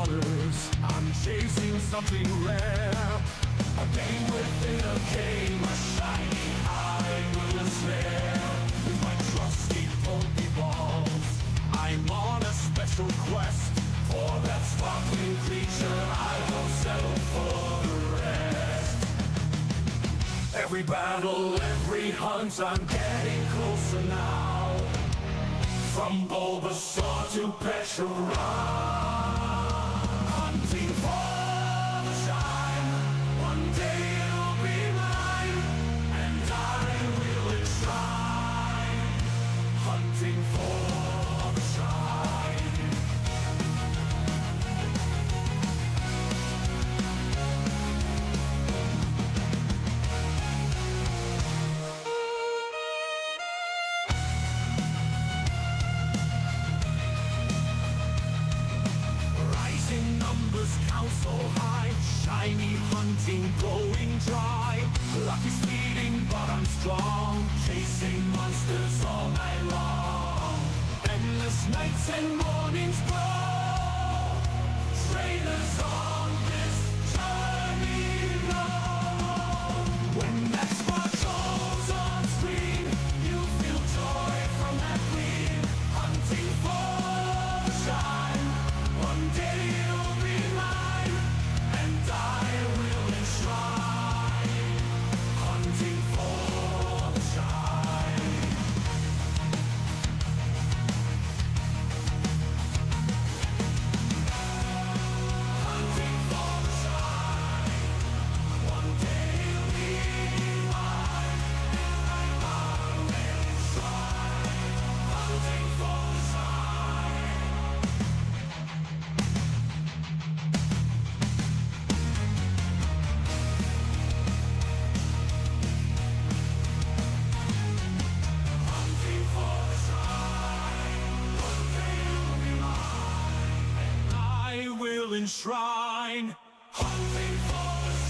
recolors. I'm chasing something rare. A game within a game, a shiny eye will snare. With my trusty Pokeballs, I'm on a special quest. For that sparkling creature, I will settle for the rest. Every battle, every hunt, I'm getting closer now. From Bulbasaur to Pecharunt, hunting for the shine. One day it'll be mine, and I will enshrine. Hunting for the shine. Rising numbers count so high, shiny hunting going dry. Luck is fleeting, but I'm strong, chasing monsters all night long. Endless nights and mornings glow. Trainers on this journey know. When that spark goes on screen, you feel joy from that gleam. Hunting for the shine. One day you'll be mine, and I will enshrine. Hunting for the shine. Hunting for the shine. One day you'll be mine, and I will enshrine. Hunting for the shine. Hunting for the shine. One day you'll be mine, and I will enshrine. Hunting for the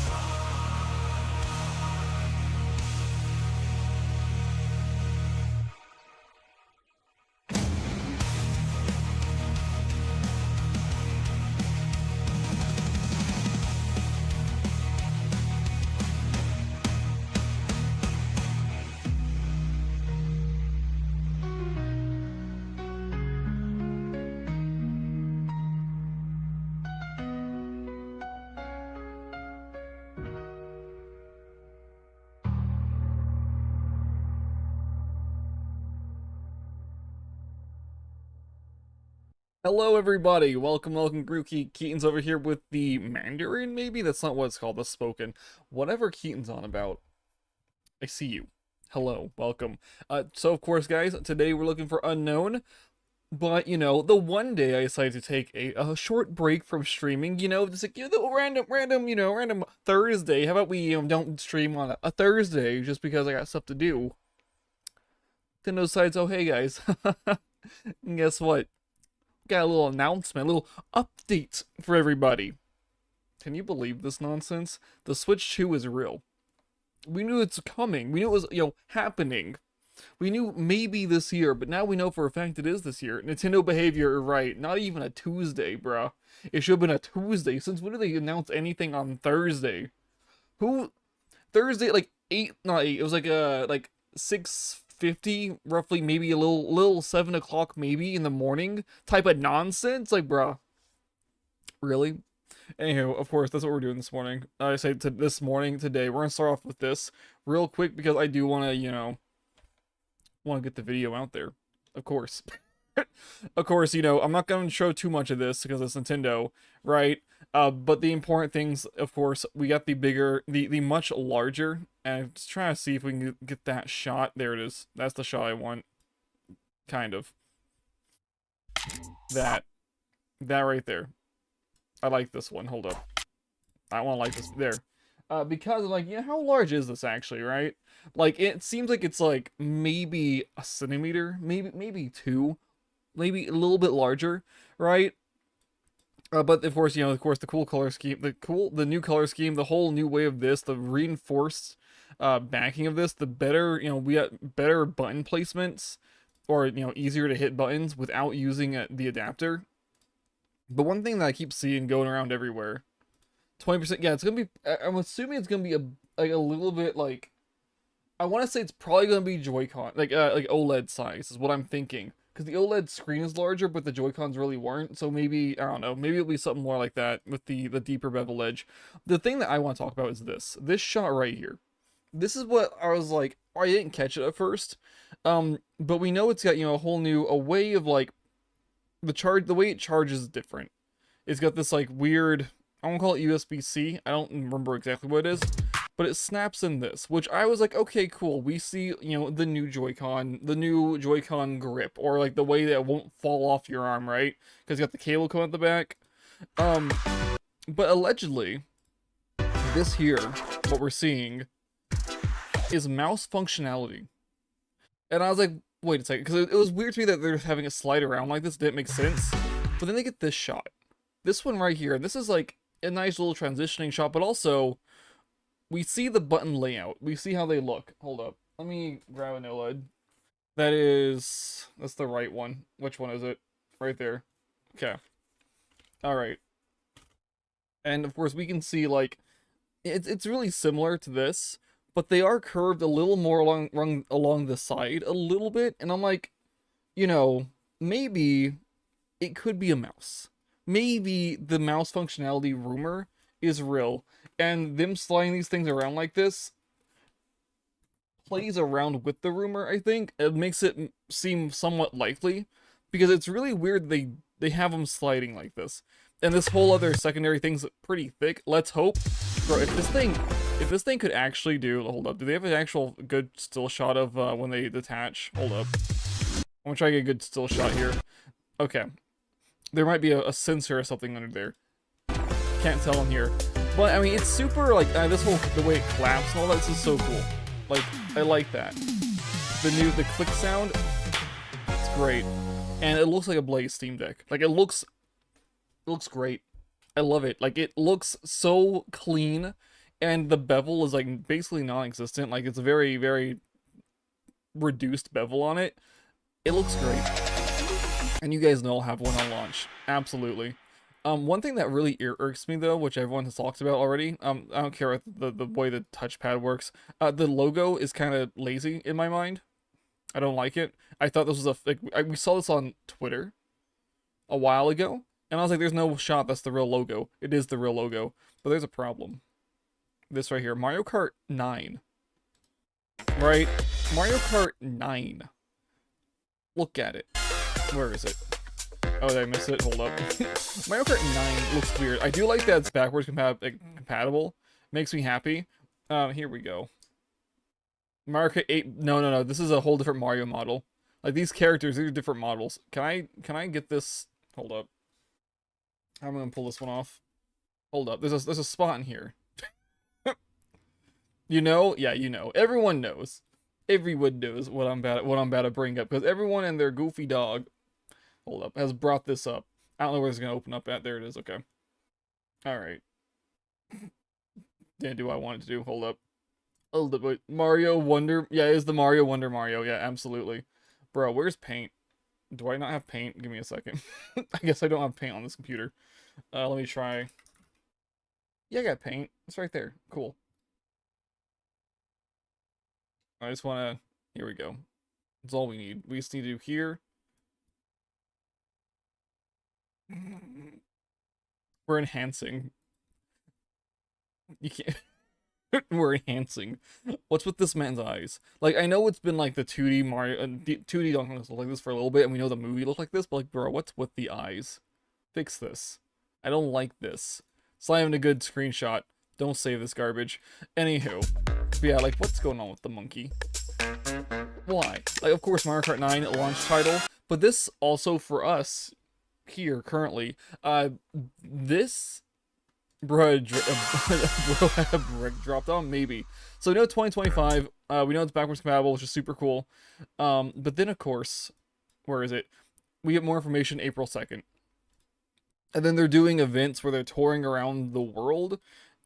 Hello everybody, welcome Grookey. Keaton's over here with the Mandarin, maybe? That's not what it's called, the spoken. Whatever Keaton's on about, I see you. Hello, welcome. So of course guys, today we're looking for Unown, but you know, the one day I decided to take a short break from streaming, you know, just like, you know, random Thursday. How about we don't stream on a Thursday just because I got stuff to do. Then decides, oh hey guys, and guess what? Got a little announcement, a little update for everybody. Can you believe this nonsense? The Switch 2 is real. We knew it's coming. We knew it was, you know, happening. We knew maybe this year, but now we know for a fact it is this year. Nintendo behavior, right? Not even a Tuesday, bruh. It should have been a Tuesday. Since when did they announce anything on Thursday? Who? Thursday, like 8, not 8, it was like 6:50, roughly, maybe a little 7 o'clock maybe in the morning type of nonsense. Like, bruh. Really? Anywho, of course, that's what we're doing this morning. I say this morning, today, we're gonna start off with this real quick because I do want to, you know, want to get the video out there. Of course. Of course, you know, I'm not going to show too much of this because it's Nintendo, right? But the important things, of course, we got the bigger, the much larger, and I'm just trying to see if we can get that shot. There it is. That's the shot I want. Kind of. That right there. I like this one. Hold up. I want to like this. There. Because, like, yeah, how large is this actually, right? Like, it seems like it's, like, maybe a centimeter, maybe 2, maybe a little bit larger, right? But, of course, you know, the cool color scheme, the new color scheme, the whole new way of this, the reinforced backing of this, the better, you know, we got better button placements, or, you know, easier to hit buttons without using the adapter. But one thing that I keep seeing going around everywhere, 20%. Yeah, it's gonna be. I'm assuming it's gonna be a little bit like. I want to say it's probably gonna be Joy-Con, like OLED size is what I'm thinking. Because the OLED screen is larger, but the Joy-Cons really weren't. So maybe I don't know. Maybe it'll be something more like that with the deeper bevel edge. The thing that I want to talk about is this shot right here. This is what I was like. Oh, I didn't catch it at first. But we know it's got a whole new a way of like the way it charges is different. It's got this like weird, I won't call it USB-C. I don't remember exactly what it is, but it snaps in this, which I was like, okay, cool. We see, the new Joy-Con grip, or like the way that it won't fall off your arm, right? Because you got the cable coming at the back. But allegedly, this here, what we're seeing, is mouse functionality. And I was like, wait a second, because it was weird to me that they're having it slide around like this. Didn't make sense. But then they get this shot. This one right here. This is like a nice little transitioning shot, but also we see the button layout. We see how they look. Hold up. Let me grab an OLED. That's the right one. Which one is it? Right there. Okay. All right. And of course we can see like it's really similar to this, but they are curved a little more along the side a little bit, and I'm like, maybe it could be a mouse. Maybe the mouse functionality rumor is real, and them sliding these things around like this plays around with the rumor. I think it makes it seem somewhat likely, because it's really weird they have them sliding like this, and this whole other secondary thing's pretty thick. Let's hope, bro. If this thing could actually hold up. Do they have an actual good still shot of when they detach? Hold up. I'm gonna try to get a good still shot here. Okay. There might be a sensor or something under there. Can't tell in here. But, I mean, it's super, like, the way it claps and all that, this is so cool. Like, I like that. The click sound, it's great. And it looks like a Blaze Steam Deck. Like, it looks great. I love it. Like, it looks so clean, and the bevel is, like, basically non-existent. Like, it's a very, very reduced bevel on it. It looks great. And you guys know I'll have one on launch. Absolutely. One thing that really irks me though, which everyone has talked about already, I don't care the way the touchpad works. The logo is kind of lazy in my mind. I don't like it. I thought this was we saw this on Twitter a while ago, and I was like, there's no shot that's the real logo. It is the real logo, but there's a problem. This right here, Mario Kart 9. Right? Mario Kart 9. Look at it. Where is it? Oh, did I miss it? Hold up. Mario Kart 9 looks weird. I do like that it's backwards compatible. Makes me happy. Here we go. Mario Kart 8. No. This is a whole different Mario model. Like, these characters, these are different models. Can I get this? Hold up. I'm gonna pull this one off. Hold up. There's a spot in here. You know? Yeah, you know. Everyone knows. Everyone knows what I'm about to bring up, because everyone and their goofy dog, hold up, has brought this up. I don't know where it's gonna open up at. There it is. Okay. All right. Didn't do what I wanted to do. Hold up. Wait. Mario Wonder. Yeah, it is the Mario Wonder Mario. Yeah, absolutely. Bro, where's paint? Do I not have paint? Give me a second. I guess I don't have paint on this computer. Let me try. Yeah, I got paint. It's right there. Cool. I just want to, here we go. That's all we need. We just need to do here. We're enhancing. You can't. We're enhancing. What's with this man's eyes? Like, I know it's been like the 2D Mario, 2D Donkey Kong look like this for a little bit, and we know the movie looked like this, but like, bro, what's with the eyes? Fix this. I don't like this. It's not even a good screenshot. Don't save this garbage. Anywho. But yeah, like, what's going on with the monkey? Why? Like, of course, Mario Kart 9 launch title, but this also for us here currently, this bro had a brick dropped on, maybe. So we know 2025, we know it's backwards compatible, which is super cool. But then of course, where is it? We get more information April 2nd. And then they're doing events where they're touring around the world.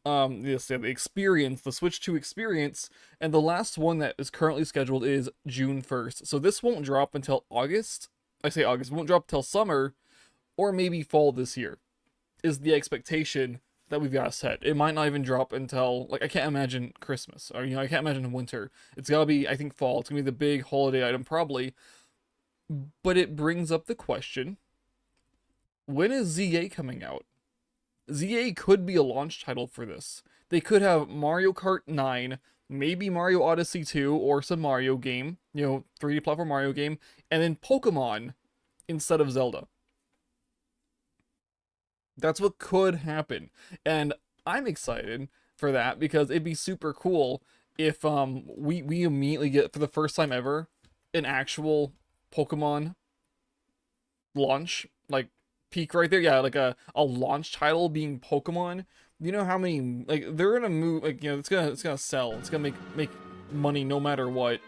Yes, the experience, the Switch 2 experience, and the last one that is currently scheduled is June 1st. So this won't drop until August. I say August, it won't drop until summer, or maybe fall this year is the expectation that we've got to set. It might not even drop until, like, I can't imagine Christmas, or, I can't imagine winter. It's gotta be, I think, fall. It's gonna be the big holiday item, probably. But it brings up the question, when is ZA coming out? ZA could be a launch title for this. They could have Mario Kart 9, maybe Mario Odyssey 2, or some Mario game, 3D platform Mario game, and then Pokemon instead of Zelda. That's what could happen. And I'm excited for that because it'd be super cool if we immediately get, for the first time ever, an actual Pokemon launch, like, peak right there. Yeah, like a launch title being Pokemon. You know how many, like, they're gonna move, like, it's gonna sell. It's gonna make money no matter what.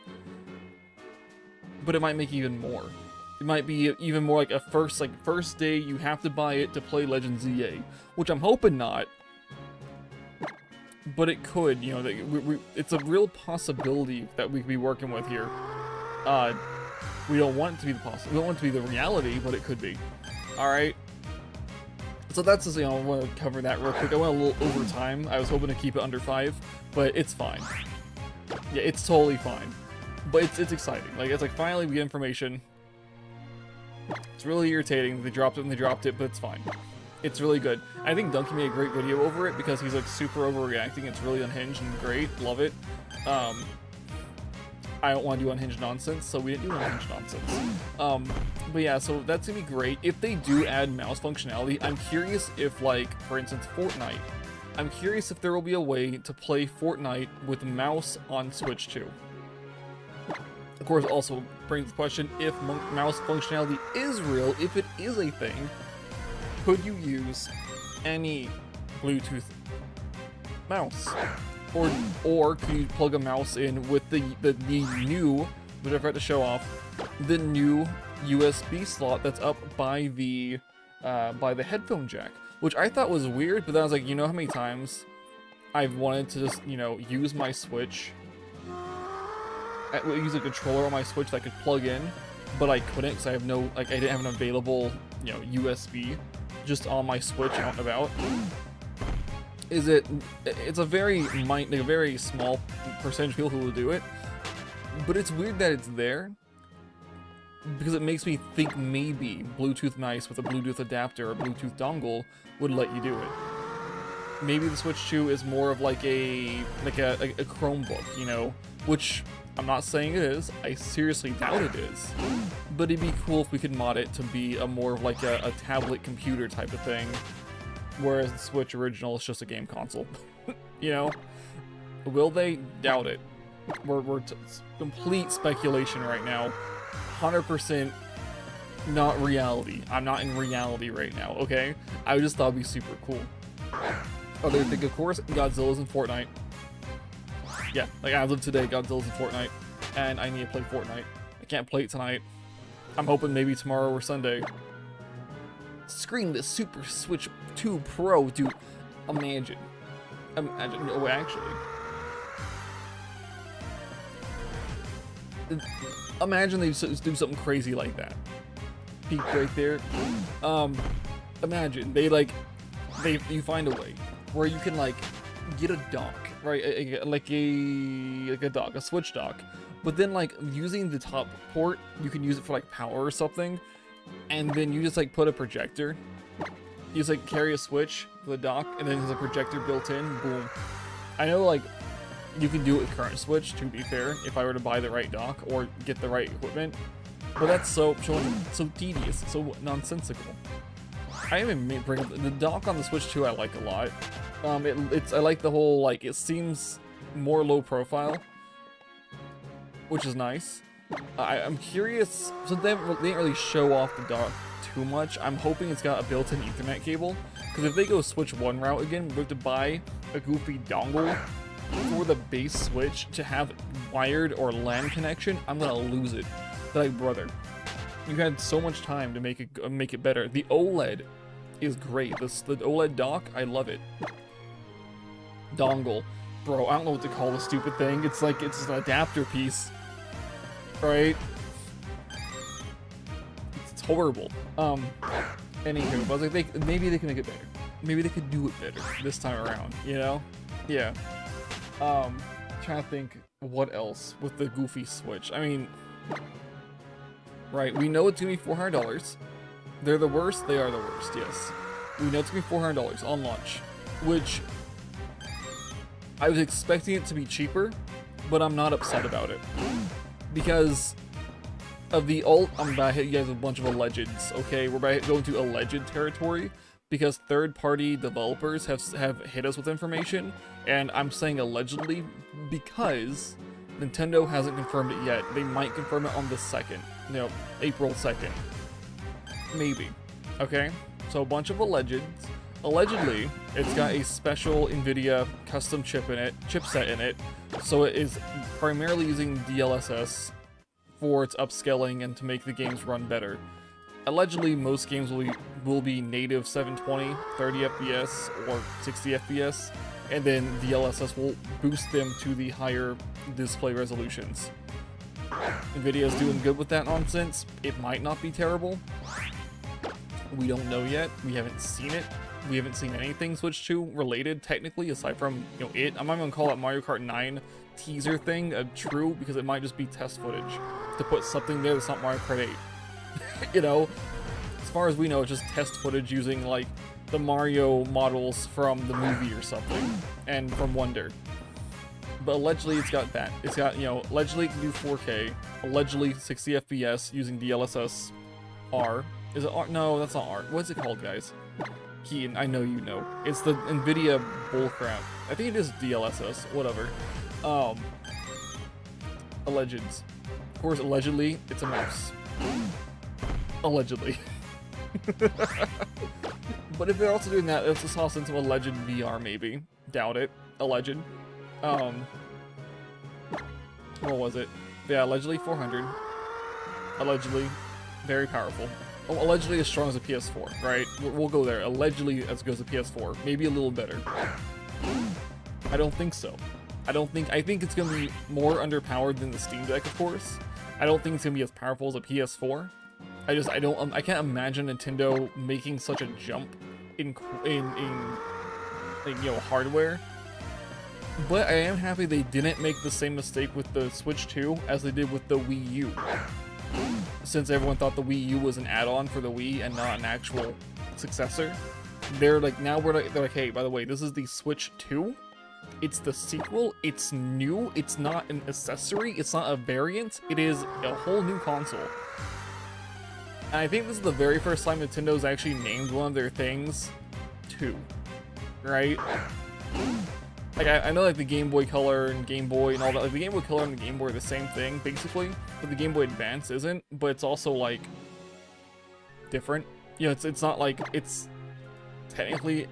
But it might make even more. It might be even more like a first day you have to buy it to play Legends ZA, which I'm hoping not. But it could, it's a real possibility that we could be working with here. We don't want it to be we don't want it to be the reality, but it could be. All right. So that's just, I want to cover that real quick. I went a little over time. I was hoping to keep it under 5, but it's fine. Yeah, it's totally fine. But it's exciting. Like, it's like finally we get information. It's really irritating. They dropped it and they dropped it, but it's fine. It's really good. I think Donkey made a great video over it because he's like super overreacting. It's really unhinged and great. Love it. I don't want to do unhinged nonsense, so we didn't do unhinged nonsense. But yeah, so that's gonna be great. If they do add mouse functionality, I'm curious if, like, for instance, Fortnite. I'm curious if there will be a way to play Fortnite with mouse on Switch 2. Of course, also brings the question, if mouse functionality is real, if it is a thing, could you use any Bluetooth mouse? Or could you plug a mouse in with the new, which I forgot to show off, the new USB slot that's up by the headphone jack, which I thought was weird, but then I was like, you know how many times I've wanted to just, use my Switch, use a controller on my Switch that I could plug in, but I couldn't because I have no, I didn't have an available, USB just on my Switch out and about. It's a very small percentage of people who will do it, but it's weird that it's there because it makes me think maybe Bluetooth mice with a Bluetooth adapter or Bluetooth dongle would let you do it. Maybe the Switch 2 is more of like a Chromebook, which I'm not saying it is. I seriously doubt it is. But it'd be cool if we could mod it to be a more of like a tablet computer type of thing, whereas the Switch original is just a game console. Will they? Doubt it. We're complete speculation right now. 100% not reality. I'm not in reality right now, okay? I just thought it'd be super cool. Other thing, of course, Godzilla's in Fortnite. Yeah, like as of today, Godzilla's in Fortnite, and I need to play Fortnite. I can't play it tonight. I'm hoping maybe tomorrow or Sunday. Screen the Super Switch 2 Pro, dude. Imagine. No, actually. Imagine they just do something crazy like that. Peek right there. Imagine you find a way where you can like get a dock, right? Like a dock, a Switch dock. But then like using the top port, you can use it for like power or something. And then you just like put a projector. You just like carry a Switch for the dock, and then there's a projector built in. Boom. I know like you can do it with current Switch, to be fair, if I were to buy the right dock or get the right equipment. But that's so tedious, so nonsensical. I even bring up the dock on the Switch 2. I like a lot. I like the whole, like, it seems more low profile, which is nice. I'm curious, so they didn't really show off the dock too much. I'm hoping it's got a built-in Ethernet cable, because if they go Switch 1 route again, we have to buy a goofy dongle for the base Switch to have wired or LAN connection. I'm gonna lose it. Like, brother, you had so much time to make it better. The OLED is great. The OLED dock, I love it. Dongle, bro, I don't know what to call the stupid thing. It's like, it's an adapter piece, right? It's horrible. Anywho, but I was like, maybe they can make it better. Maybe they could do it better this time around, you know? Yeah. Trying to think what else with the Goofy Switch. I mean, right, we know it's gonna be $400. They're the worst, they are the worst, yes. We know it's gonna be $400 on launch, which I was expecting it to be cheaper, but I'm not upset about it. Because of the I'm about to hit you guys with a bunch of allegeds, okay? We're about to go into alleged territory because third-party developers have hit us with information, and I'm saying allegedly because Nintendo hasn't confirmed it yet. They might confirm it on the 2nd, you know, April 2nd. Maybe, okay? So a bunch of allegeds. Allegedly, it's got a special NVIDIA custom chipset in it, so it is primarily using DLSS for its upscaling and to make the games run better. Allegedly, most games will be native 720, 30 FPS, or 60 FPS, and then DLSS will boost them to the higher display resolutions. NVIDIA is doing good with that nonsense. It might not be terrible. We don't know yet. We haven't seen it. We haven't seen anything Switch 2 related, technically, aside from, you know, it. I'm not gonna call that Mario Kart 9 teaser thing true, because it might just be test footage to put something there that's not Mario Kart 8. You know, as far as we know, it's just test footage using, like, the Mario models from the movie or something, and from Wonder. But allegedly, it's got that. It's got, you know, allegedly it can do 4K, allegedly 60 FPS using DLSS R. Is it R? No, that's not R. What's it called, guys? Keaton, I know you know. It's the NVIDIA bullcrap. I think it is DLSS, whatever. Allegeds. Of course, allegedly, it's a mouse. Allegedly. But if they're also doing that, let's just toss in some alleged VR, maybe. Doubt it. Alleged. What was it? Yeah, allegedly 400. Allegedly very powerful. Allegedly as strong as a PS4, right? We'll go there. Allegedly as good as a PS4. Maybe a little better. I don't think so. I think it's gonna be more underpowered than the Steam Deck, of course. I don't think it's gonna be as powerful as a PS4. I can't imagine Nintendo making such a jump in you know, hardware. But I am happy they didn't make the same mistake with the Switch 2 as they did with the Wii U. Since everyone thought the Wii U was an add-on for the Wii and not an actual successor, they're like, they're like, hey, by the way, this is the Switch 2. It's the sequel. It's new. It's not an accessory. It's not a variant. It is a whole new console. And I think this is the very first time Nintendo's actually named one of their things 2, right? Like, I know, like, the Game Boy Color and Game Boy and all that, like, the Game Boy Color and the Game Boy are the same thing, basically, but the Game Boy Advance isn't, but it's also, like, different. You know, it's not like, it's technically,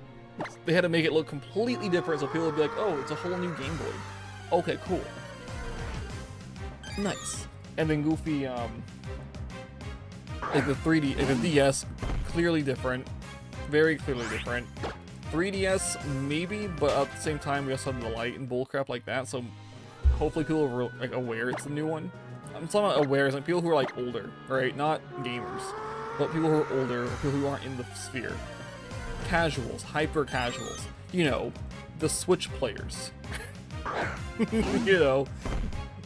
they had to make it look completely different so people would be like, oh, it's a whole new Game Boy. Okay, cool. Nice. And then Goofy, like, the 3D, like, the DS, clearly different. Very clearly different. 3DS, maybe, but at the same time, we also have the light and bullcrap like that, so hopefully people are, like, aware it's the new one. I'm still not aware, it's like people who are, like, older, right? Not gamers, but people who are older, people who aren't in the sphere. Casuals, hyper casuals, you know, the Switch players. You know,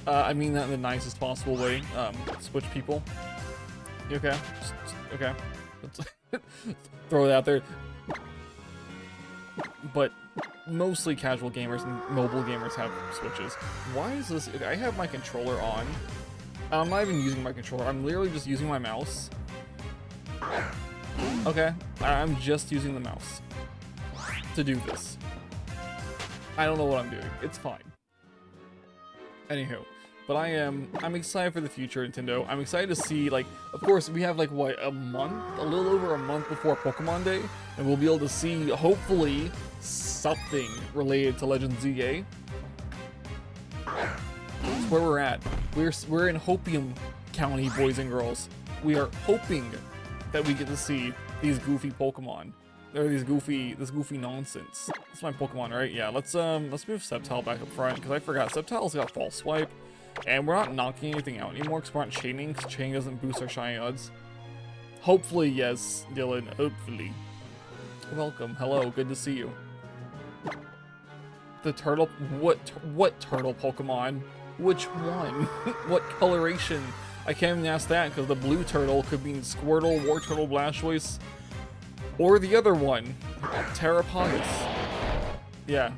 I mean that in the nicest possible way. Switch people. You okay? Okay. Let's throw it out there. But mostly casual gamers and mobile gamers have Switches. Why is this? Okay, I have my controller on. I'm not even using my controller. I'm literally just using my mouse. Okay, I'm just using the mouse to do this. I don't know what I'm doing. It's fine. Anywho, but I'm excited for the future, Nintendo. I'm excited to see, like, of course, we have, like, what, a little over a month before Pokemon Day, and we'll be able to see, hopefully, something related to Legend ZA. That's where we're at. We're in Hopium County, boys and girls. We are hoping that we get to see these goofy Pokemon. Or this goofy nonsense. That's my Pokemon, right? Yeah, let's move Sceptile back up front, because I forgot Sceptile's got False Swipe. And we're not knocking anything out anymore because we're not chaining, because chaining doesn't boost our shiny odds. Hopefully, yes, Dylan. Hopefully. Welcome. Hello. Good to see you. The turtle. What turtle Pokemon? Which one? What coloration? I can't even ask that because the blue turtle could mean Squirtle, War Turtle, Blastoise, or the other one, Terrapogus. Yeah.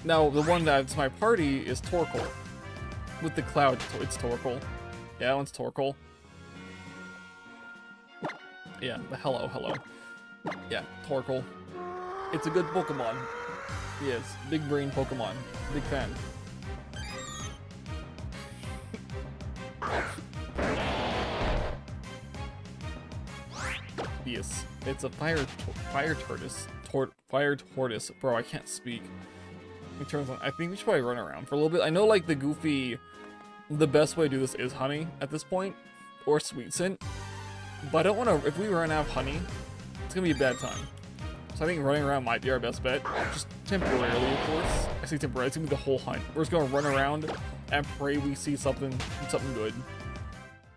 Now the one that's my party is Torkoal. With the cloud, it's Torkoal. Yeah, that one's Torkoal. Yeah, the hello. Yeah, Torkoal. It's a good Pokemon. Yes, big brain Pokemon. Big fan. Yes, it's a fire tortoise. Bro, I can't speak. It turns on. I think we should probably run around for a little bit. I know, like, the best way to do this is honey at this point, or sweet scent. But I don't want to. If we run out of honey, it's gonna be a bad time. So I think running around might be our best bet, just temporarily, of course. I say temporarily. It's gonna be the whole hunt. We're just gonna run around and pray we see something good.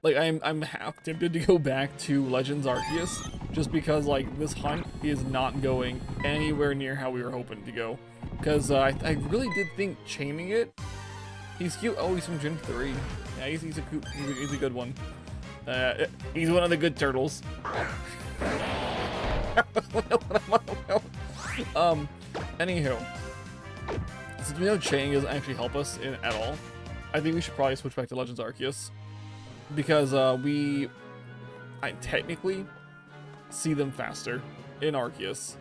Like, I'm half tempted to go back to Legends Arceus, just because, like, this hunt is not going anywhere near how we were hoping to go. Because I really did think chaining it. He's cute. Oh, he's from Gen 3. Yeah, he's a good one. He's one of the good turtles. Anywho, since we know chaining doesn't actually help us at all, I think we should probably switch back to Legends Arceus. Because I technically see them faster in Arceus.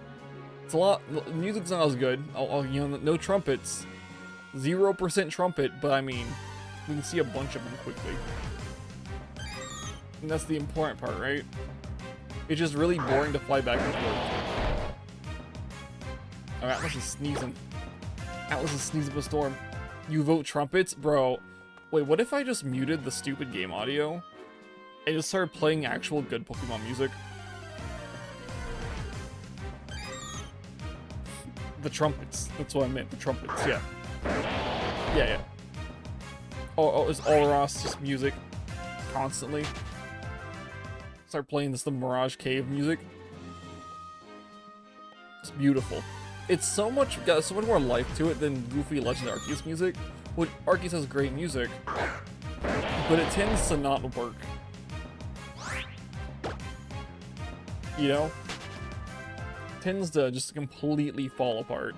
It's a lot. The music's not as good. You know, no trumpets, 0% trumpet, but I mean, we can see a bunch of them quickly, and that's the important part, right? It's just really boring to fly back and forth. Oh, Atlas is sneezing. Atlas is sneezing up a storm. You vote trumpets, bro. Wait, what if I just muted the stupid game audio and just started playing actual good Pokemon music? The trumpets. That's what I meant. The trumpets. Yeah. Yeah. Oh, is Olros just music constantly? Start playing the Mirage Cave music. It's beautiful. It's got so much more life to it than goofy Legend Arceus music. Which Arceus has great music, but it tends to not work. You know? It tends to just completely fall apart.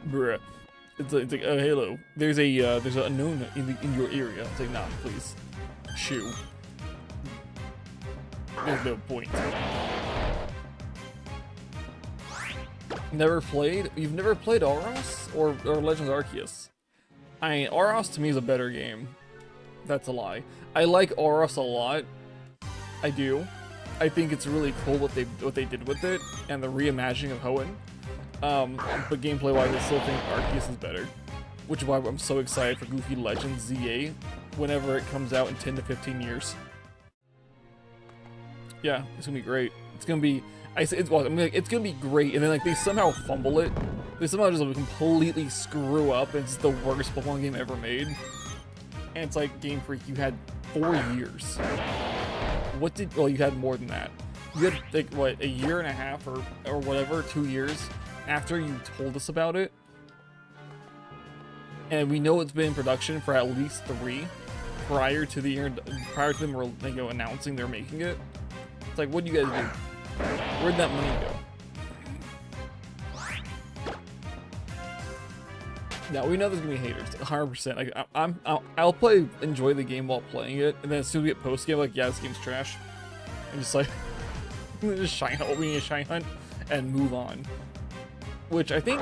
Bruh. It's like, oh, hello. There's an unknown in your area. It's like, nah, please. Shoo. There's no point. Never played? You've never played Auros or Legends Arceus? I mean, Auros to me is a better game. That's a lie. I like Auros a lot. I do. I think it's really cool what they did with it and the reimagining of Hoenn. But gameplay-wise, I still think Arceus is better, which is why I'm so excited for Goofy Legends ZA whenever it comes out in 10 to 15 years. Yeah, it's gonna be great. It's gonna be. It's gonna be great, and then like they somehow fumble it. They somehow just like, completely screw up, and it's the worst Pokemon game ever made. And it's like, Game Freak, you had 4 years. Well, you had more than that. You had like what, a year and a half or whatever, 2 years after you told us about it, and we know it's been in production for at least 3 prior to them announcing they're making it. It's like, what do you guys do? Where'd that money go? Now we know there's gonna be haters, 100%. Like I'll enjoy the game while playing it, and then as soon as we get post game, like, yeah, this game's trash, and just like just shine hunt, we need a shine hunt, and move on. Which I think,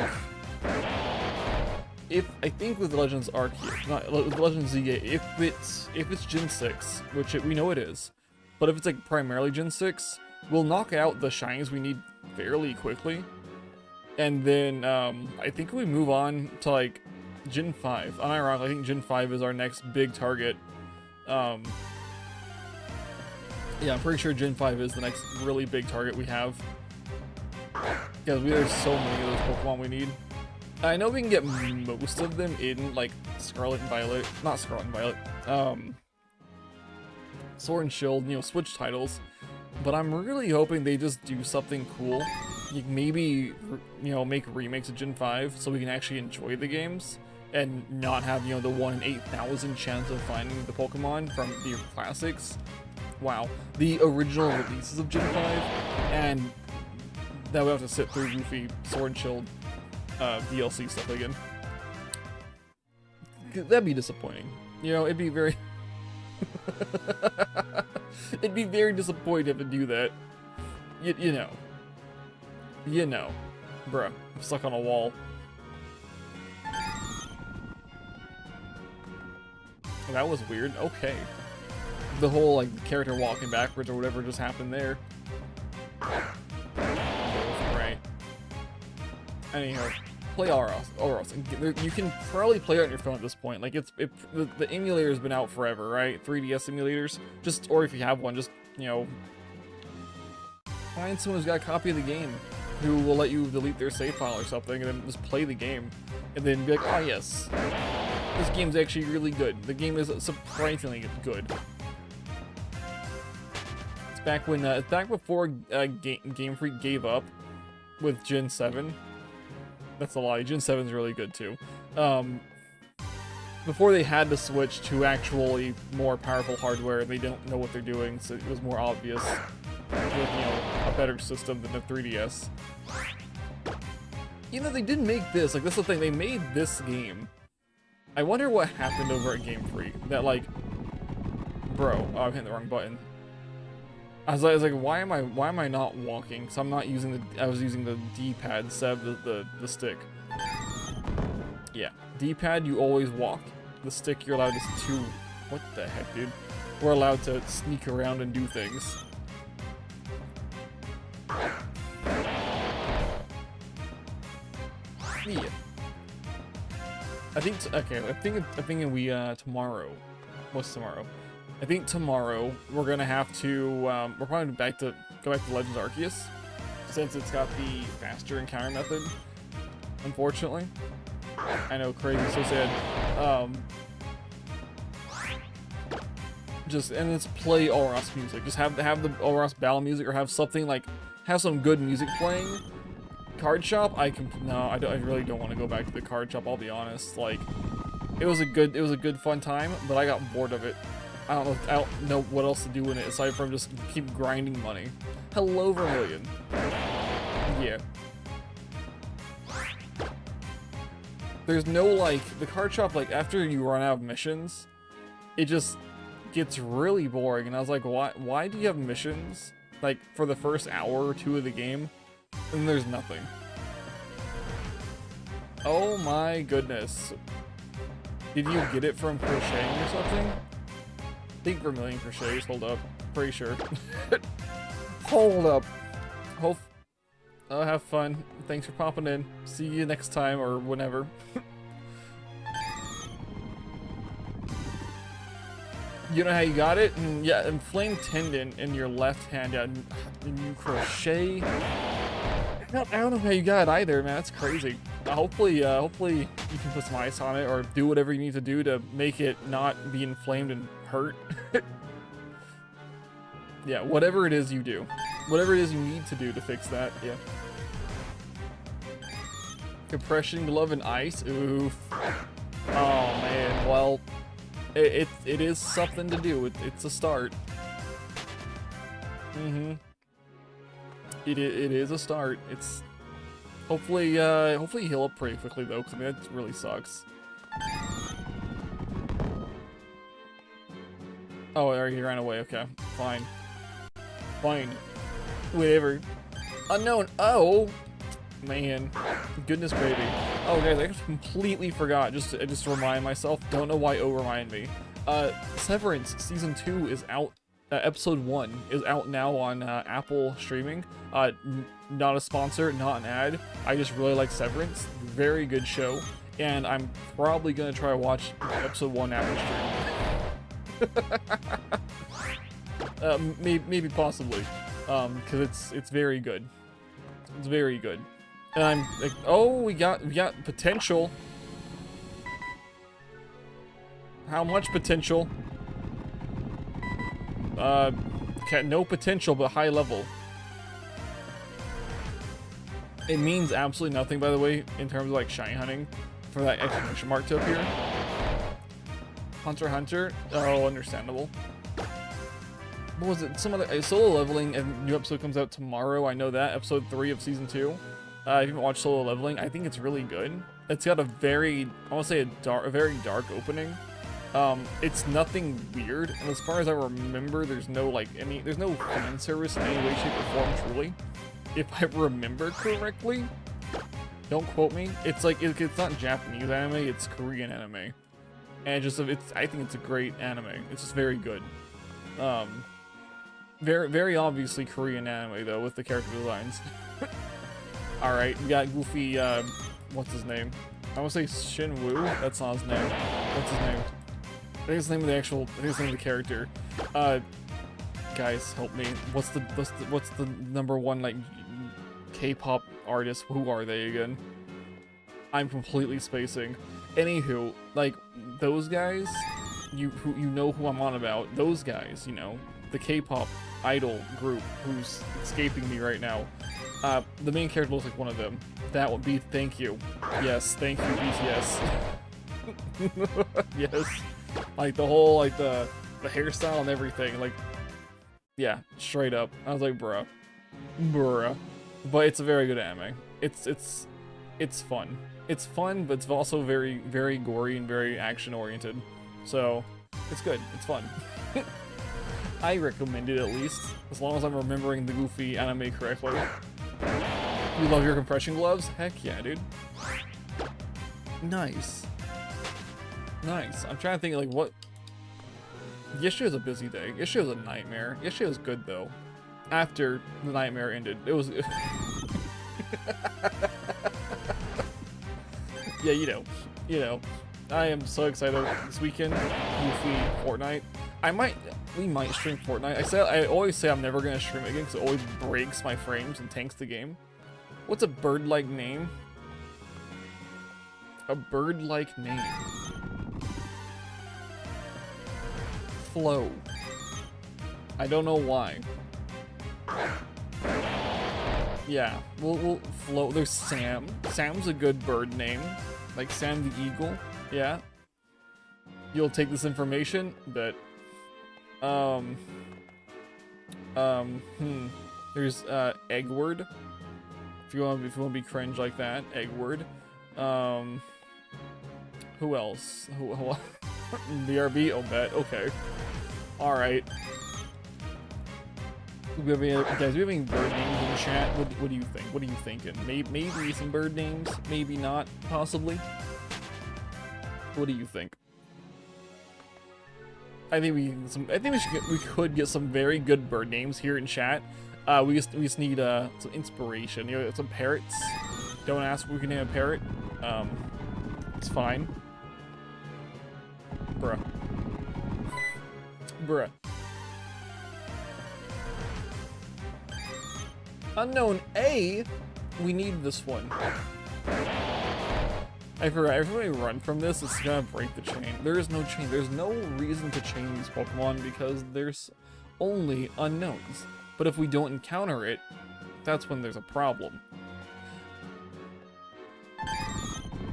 with Legends Arceus, not with Legends ZA, if it's Gen 6, which we know it is, but if it's like primarily Gen 6. We'll knock out the shinies we need fairly quickly, and then I think we move on to like Gen 5. Unironically, I think Gen 5 is our next big target. Yeah, I'm pretty sure Gen 5 is the next really big target we have. Because there's so many of those Pokemon we need. I know we can get most of them in like Scarlet and Violet. Not Scarlet and Violet. Sword and Shield, you know, Switch titles. But I'm really hoping they just do something cool. Like maybe, you know, make remakes of Gen 5 so we can actually enjoy the games and not have, you know, the 1 in 8,000 chance of finding the Pokemon from the classics. Wow. The original releases of Gen 5, and that we have to sit through goofy Sword and Shield DLC stuff again. That'd be disappointing. You know, it'd be very... it'd be very disappointing to do that. You know. You know. Bruh, I'm stuck on a wall. Oh, that was weird. Okay. The whole, like, the character walking backwards or whatever just happened there. Right. Anyhow, play Auros. You can probably play it on your phone at this point. Like, the emulator's been out forever, right? 3DS emulators. Or if you have one, just, you know, find someone who's got a copy of the game who will let you delete their save file or something and then just play the game. And then be like, oh yes, this game's actually really good. The game is surprisingly good. It's back when, back before Game Freak gave up with Gen 7. That's a lie. Gen 7 is really good too. Before they had to switch to actually more powerful hardware, they don't know what they're doing, so it was more obvious with, you know, a better system than the 3DS. You know, they did make this. Like, that's the thing. They made this game. I wonder what happened over at Game Freak. That, like, bro, oh, I'm hitting the wrong button. I was like, why am I not walking? So I'm not using the. I was using the D-pad instead of the stick. Yeah, D-pad you always walk. The stick you're allowed to. What the heck, dude? We're allowed to sneak around and do things. Yeah. I think. Okay. I'm thinking we tomorrow. What's tomorrow? I think tomorrow we're gonna have to. We're probably go back to Legends Arceus, since it's got the faster encounter method. Unfortunately, I know, crazy, so sad. And let's play Auros music. Just have the Auros battle music, or have something like some good music playing. Card shop, I really don't want to go back to the card shop. I'll be honest. Like, it was a good fun time, but I got bored of it. I don't know what else to do in it aside from just keep grinding money. Hello, Vermilion. Yeah. There's no, like, the card shop, like, after you run out of missions, it just gets really boring, and I was like, why do you have missions, like, for the first hour or two of the game, and there's nothing? Oh my goodness. Did you get it from crocheting or something? I think Vermilion crochets. Hold up. Pretty sure. Hold up. Have fun. Thanks for popping in. See you next time or whenever. You know how you got it? Yeah, inflamed tendon in your left hand. Yeah, and you crochet. I don't know how you got it either, man. That's crazy. Hopefully you can put some ice on it or do whatever you need to do to make it not be inflamed and hurt. Yeah, whatever it is you do. Whatever it is you need to do to fix that, yeah. Compression glove and ice? Oof. Oh, man. Well, it is something to do. It's a start. Mm-hmm. It is a start. It's hopefully heal up pretty quickly though, because I mean that really sucks. Oh, he ran away. Okay, fine. Whatever. Unknown. Oh, man. Goodness gravy. Oh, guys, I completely forgot. Just to remind myself. Don't know why O reminded me. Severance Season 2 is out. Episode 1 is out now on Apple streaming. Not a sponsor, not an ad. I just really like Severance. Very good show. And I'm probably going to try to watch episode 1 after stream. Maybe possibly. Because it's very good. It's very good. And I'm like, oh, we got potential. How much potential? No potential, but high level. It means absolutely nothing, by the way, in terms of like shiny hunting, for that exclamation mark to appear. Hunter x Hunter. Oh, understandable. What was it? Some other solo leveling, and new episode comes out tomorrow. I know that, episode 3 of season 2. If you haven't watched solo leveling, I think it's really good. It's got a very, I want to say a very dark opening. It's nothing weird, and as far as I remember, there's no fan service in any way, shape, or form. Truly, if I remember correctly, don't quote me. It's like it's not Japanese anime; it's Korean anime, and I think it's a great anime. It's just very good. Very obviously Korean anime though, with the character designs. All right, we got Goofy. What's his name? I want to say Shinwoo. That's not his name. What's his name? I think it's the name of the actual. I think it's the name of the character. Guys, help me. What's the #1 like K-pop artist? Who are they again? I'm completely spacing. Anywho, like those guys, you know who I'm on about. Those guys, you know, the K-pop idol group who's escaping me right now. The main character looks like one of them. That would be. Thank you. Yes, thank you, BTS. Yes. Like the whole, like the hairstyle and everything, like, yeah, straight up. I was like, bruh. But it's a very good anime. It's fun. It's fun, but it's also very, very gory and very action oriented. So it's good. It's fun. I recommend it at least, as long as I'm remembering the Goofy anime correctly. You love your compression gloves? Heck yeah, dude. Nice. Nice. I'm trying to think, like, what... Yesterday was a busy day. Yesterday was a nightmare. Yesterday was good, though. After the nightmare ended. It was... Yeah, you know. I am so excited this weekend. Goofy Fortnite. We might stream Fortnite. I always say I'm never going to stream it again because it always breaks my frames and tanks the game. What's a bird-like name? A bird-like name. Flow. I don't know why. Yeah, we'll flow. There's Sam. Sam's a good bird name. Like Sam the Eagle. Yeah. You'll take this information, but there's Eggward. If you want to be cringe like that, Eggward. Who else? Who BRB? Oh, bet. Okay. All right. Guys, we have any bird names in the chat? What do you think? What are you thinking? Maybe some bird names. Maybe not. Possibly. What do you think? I think we could get some very good bird names here in chat. We just need some inspiration. You know, some parrots. Don't ask if we can name a parrot. It's fine. Bruh. Unown A. We need this one. I forgot. Everybody run from this. It's gonna break the chain. There is no chain. There's no reason to chain these Pokemon because there's only unknowns. But if we don't encounter it, that's when there's a problem.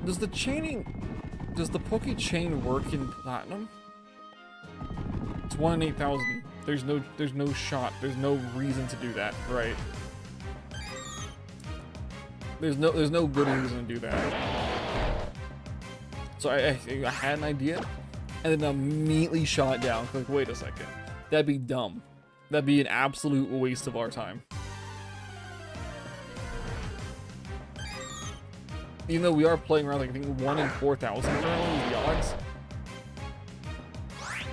Does the Poke chain work in Platinum? It's 1 in 8,000. There's no shot. There's no reason to do that, right? There's no good reason to do that. So I had an idea, and then immediately shot it down. Like, wait a second, that'd be dumb. That'd be an absolute waste of our time. Even though we are playing around, like, I think 1 in 4,000 currently is the odds.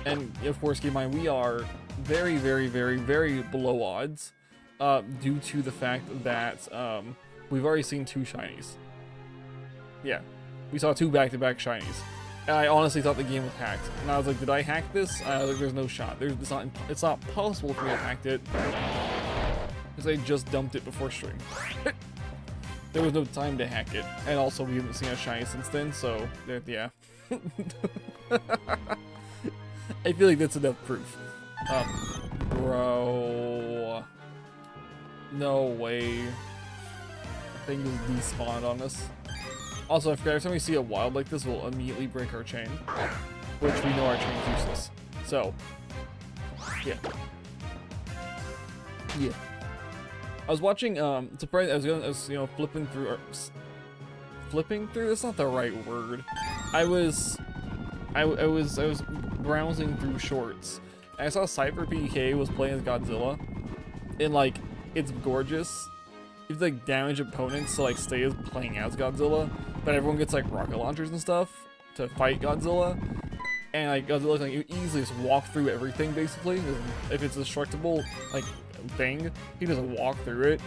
And of course, keep in mind, we are very, very, very, very below odds due to the fact that we've already seen 2 shinies. Yeah, we saw 2 back-to-back shinies. And I honestly thought the game was hacked. And I was like, did I hack this? I was like, there's no shot. It's not possible for me to have hacked it. Because I just dumped it before stream. There was no time to hack it. And also, we haven't seen a shiny since then, so, yeah. I feel like that's enough proof. Bro. No way. Thing is despawned on us. Also, I forgot, every time we see a wild like this, we'll immediately break our chain. Which we know our chain is useless. So, yeah. Yeah. I was watching, surprised, I was, you know, flipping through, that's not the right word. I was browsing through shorts, and I saw Cypher PK was playing as Godzilla, and, like, it's gorgeous. You have to, like, damage opponents to, like, stay as playing as Godzilla, but everyone gets, like, rocket launchers and stuff to fight Godzilla, and, like, Godzilla can, like, easily just walk through everything, basically. If it's a destructible, like, thing, he doesn't walk through it.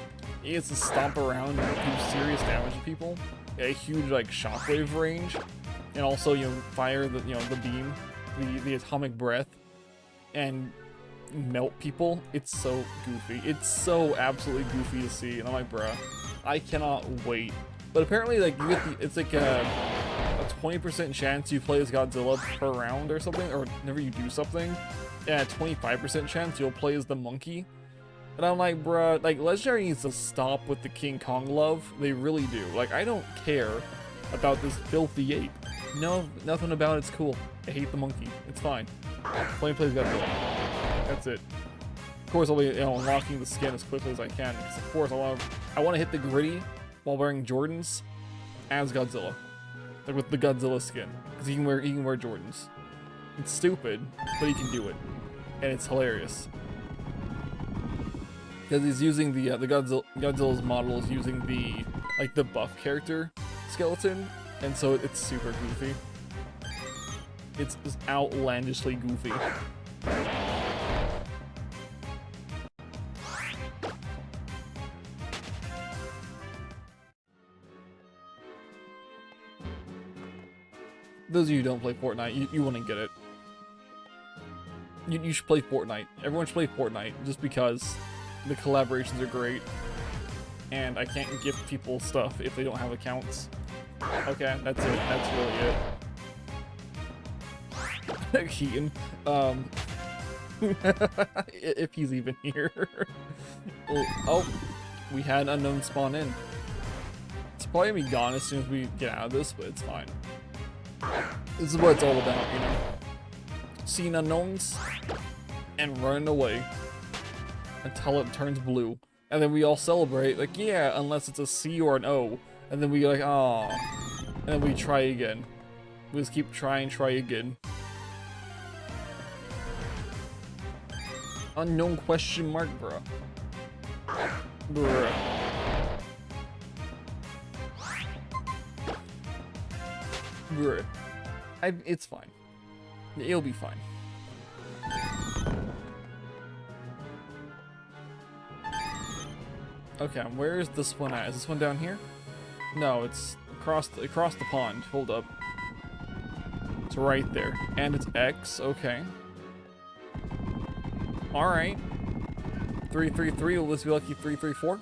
He gets to stomp around and do serious damage to people. A huge, like, shockwave range, and also, you know, fire the, you know, the beam, the atomic breath, and melt people. It's so goofy. It's so absolutely goofy to see, and I'm like, bruh, I cannot wait. But apparently, like, you get it's like a 20% chance you play as Godzilla per round or something, or whenever you do something, and a 25% chance you'll play as the monkey. And I'm like, bruh, like, Legendary needs to stop with the King Kong love. They really do. Like, I don't care about this filthy ape. No, nothing about it's cool. I hate the monkey. It's fine. Let me play as Godzilla. That's it. Of course, I'll be, you know, unlocking the skin as quickly as I can. Because of course, I want to hit the gritty while wearing Jordans as Godzilla, like with the Godzilla skin, because he can wear Jordans. It's stupid, but he can do it, and it's hilarious. Because he's using the Godzilla's model is using the, like, the buff character skeleton, and so it's super goofy. It's just outlandishly goofy. Those of you who don't play Fortnite, you wouldn't get it. You should play Fortnite. Everyone should play Fortnite just because the collaborations are great, and I can't gift people stuff if they don't have accounts. Okay, that's it. That's really it. Keaton, if he's even here. Oh, we had Unown spawn in. It's probably gonna be gone as soon as we get out of this, but it's fine. This is what it's all about, you know? Seeing unknowns and running away until it turns blue. And then we all celebrate, like, yeah, unless it's a C or an O. And then we like, ah, and then we try again. We just keep try again. Unknown question mark, bruh. Bruh. Bruh. It's fine. It'll be fine. Okay, where is this one at? Is this one down here? No, it's across the pond. Hold up. It's right there. And it's X. Okay. Alright. 333. Will this be lucky 334?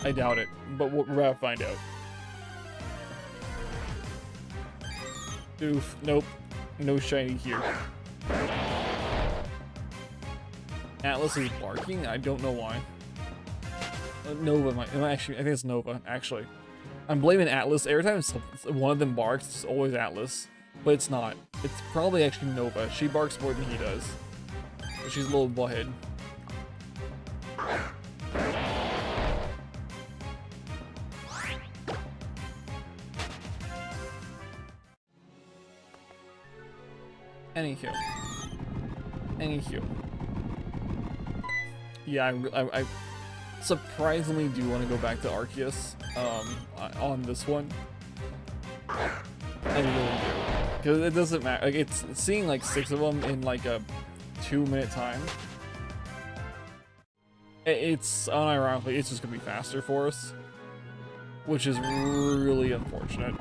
I doubt it, but we're about to find out. Oof. Nope. No shiny here. Atlas is barking? I don't know why. Nova might. Actually, I think it's Nova, actually. I'm blaming Atlas. Every time one of them barks, it's always Atlas. But it's not. It's probably actually Nova. She barks more than he does. But she's a little butthead. Anywho. Yeah, I surprisingly do want to go back to Arceus on this one. I really do. Because it doesn't matter. Like, it's seeing like 6 of them in like a 2-minute time. It's unironically, it's just gonna be faster for us, which is really unfortunate.